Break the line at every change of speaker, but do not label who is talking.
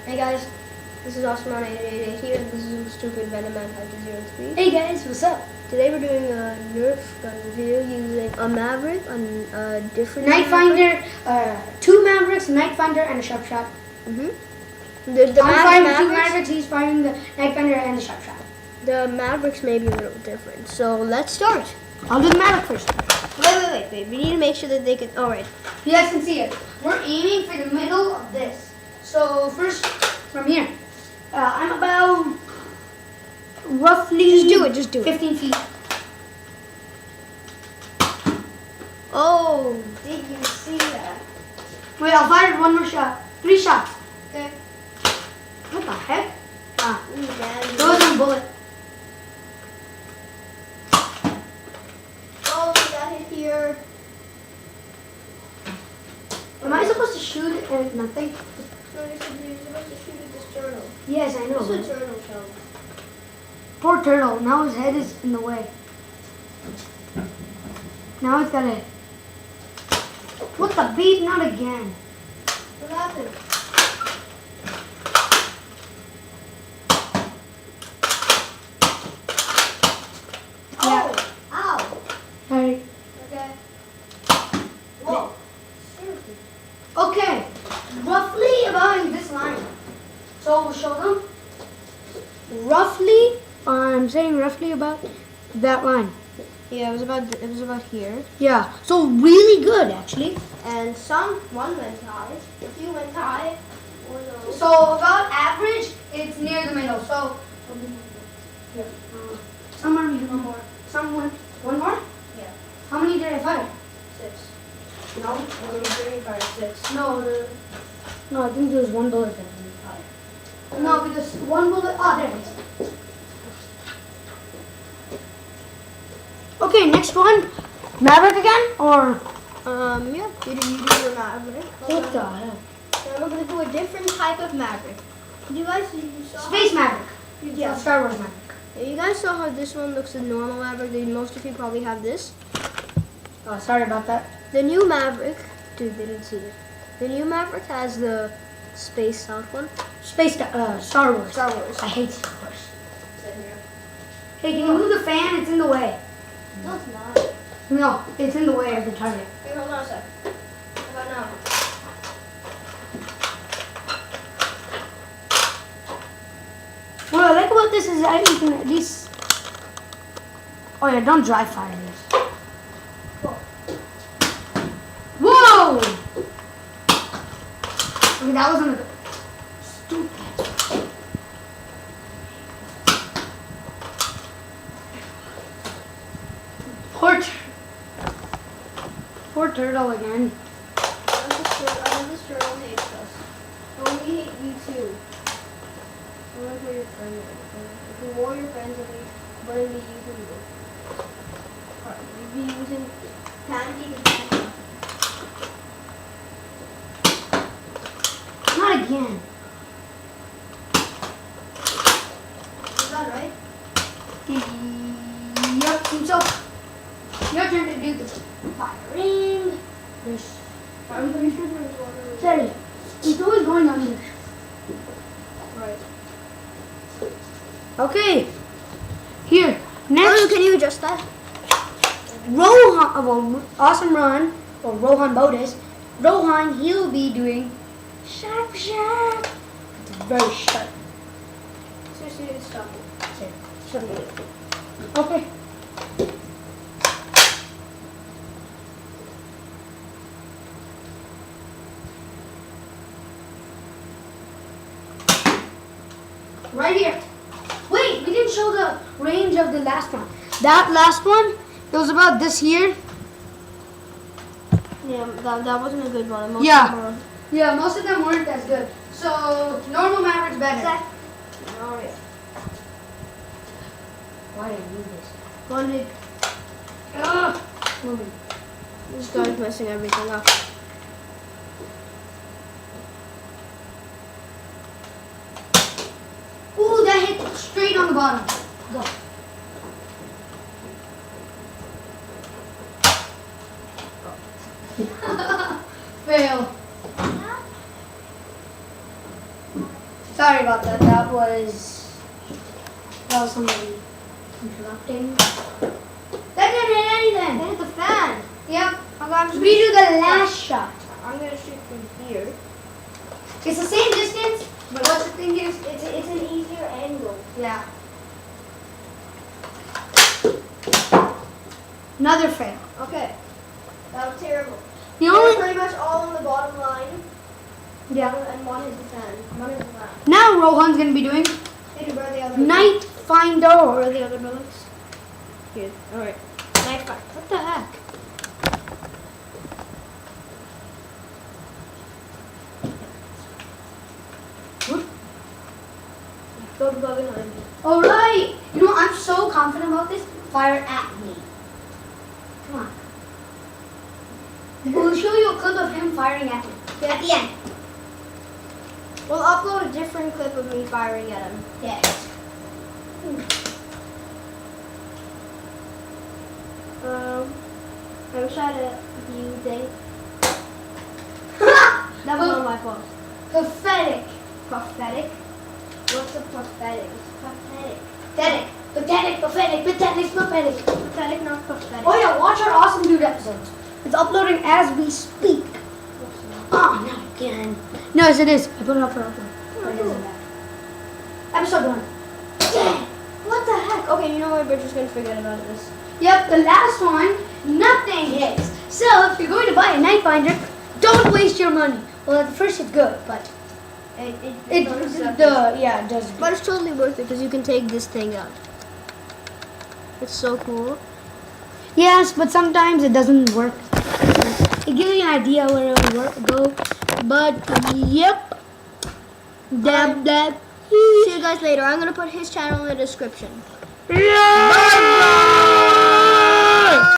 Hey guys, this is Osman888 here, and this is Stupid Venomman 5203.
Hey guys, what's up?
Today we're doing a nerf gun review using a Maverick on a different
Night Finder, 2 Mavericks, a Night Finder, and a Sharp Shot.
The
I'm firing the 2
Mavericks,
Mavericks, he's firing the Night Finder and the Sharp Shot.
the Mavericks may be a little different, so let's start.
I'll do the Maverick first.
Wait. We need to make sure that they can. Alright.
You guys can see it. We're aiming for the middle of this. So first, from here, I'm about roughly
Just do it.
15 feet.
Oh, did you see that?
Wait, I'll fire one more shot. 3 shots.
Okay.
What the heck?
Man.
There was a bullet.
Oh, we got it here.
Am I supposed to shoot it and nothing?
No, you're supposed to shoot at this turtle.
Yes, I know.
This is a turtle shell.
Poor turtle. Now his head is in the way. Now it's got a... What the beep? Not again.
What happened?
Yeah.
Oh! Ow!
Hey.
Okay. Whoa. Seriously.
Okay. Roughly about in this line. So we'll show them. Roughly, I'm saying roughly about that line.
Yeah, it was about here.
Yeah. So really good, actually.
And one went high, a few went high, or no.
So about average, it's near the middle. So yeah. Somewhere one more. One more?
Yeah.
How many did I fire?
6.
No.
1, 2, 3, 5, 6.
No, I think there was one bullet that didn't fire. No, because one bullet. Oh, there it is. Okay, next one. Maverick again, or
Yeah, you do your Maverick.
what the hell?
Then we're gonna do a different type of Maverick. You guys, you saw
Space Maverick.
Yeah.
Star Wars Maverick.
You guys saw how this one looks a normal Maverick. Most of you probably have this.
Oh, sorry about that.
The new Maverick, dude, they didn't see it. The new Maverick has the space out one.
Star Wars.
Star Wars.
I hate Star Wars.
Sit here.
Hey, can you move the fan? It's in the way.
No, it's not.
No, it's in the way of the target.
Here, hold on a sec. How about now?
What I like about this is that you can at least... Oh yeah, don't dry fire this. Whoa! Okay, that wasn't a good... Stupid. Poor turtle again.
This turtle hates us. Oh, we hate you too. I want to be your friend. If we were your friends, what would we be using you? We'd be using Panty to Panty.
Not again.
Is that right?
Yep, seems so. Your turn to do the firing. There's...
I'm pretty sure there's one.
Sorry. It's always going on this.
Right.
Okay. Here. Next.
Oh, can you adjust that?
Rohan, Awesome Run, or Rohan Bodis. Rohan, he'll be doing sharp shot. It's very sharp.
Seriously, stop it.
Okay. Right here. Wait, we didn't show the range of the last one. That last one, it was about this here.
Yeah, that wasn't a good one. Most
Yeah.
of them were-
Yeah, most of them weren't as good. So, normal Maverick's better.
Oh, yeah.
Why did I do this?
One did.
Ugh.
This guy's messing everything up.
Ooh, that hit straight on the bottom. Go. Fail. Sorry about that. That was somebody interrupting. That didn't hit anything.
That hit the fan.
Yep.
I'm just
Redo the last shot.
I'm gonna shoot from here.
It's the same distance,
But what the thing is, it's an easier angle.
yeah. Another fail.
Okay. That was terrible.
The
They're
only
pretty much all on the bottom line.
yeah.
And one is the fan. One is the fan.
Now Rohan's gonna be doing
Hey, where are the other
Night Finder.
Where are the other bullets? Here. Alright. Knife fight. What the heck? Don't go behind me.
All right. You know I'm so confident about this. Fire at me. Come on. We'll show you a clip of him firing at me at the end.
We'll upload a different clip of me firing at him.
Yes.
I wish I had a view thing. That was not my fault.
Pathetic.
Pathetic? What's a pathetic? Pathetic.
Pathetic. Pathetic. Pathetic. Pathetic. Pathetic.
Pathetic, not pathetic.
Oh yeah, watch our awesome dude episodes. It's uploading as we speak. Oh, not again. No, yes, it is. I put it up for upload. But it isn't that. Episode 1. Dang.
What the heck? Okay, you know what? We're just gonna forget about this.
Yep, the last one, nothing hits. So if you're going to buy a night finder, don't waste your money. Well, at first it's good, but it does.
But it's totally worth it because you can take this thing out. It's so cool.
Yes, but sometimes it doesn't work. It gives you an idea where it will go. But yep. Dab dab.
See you guys later. I'm gonna put his channel in the description.
Yeah.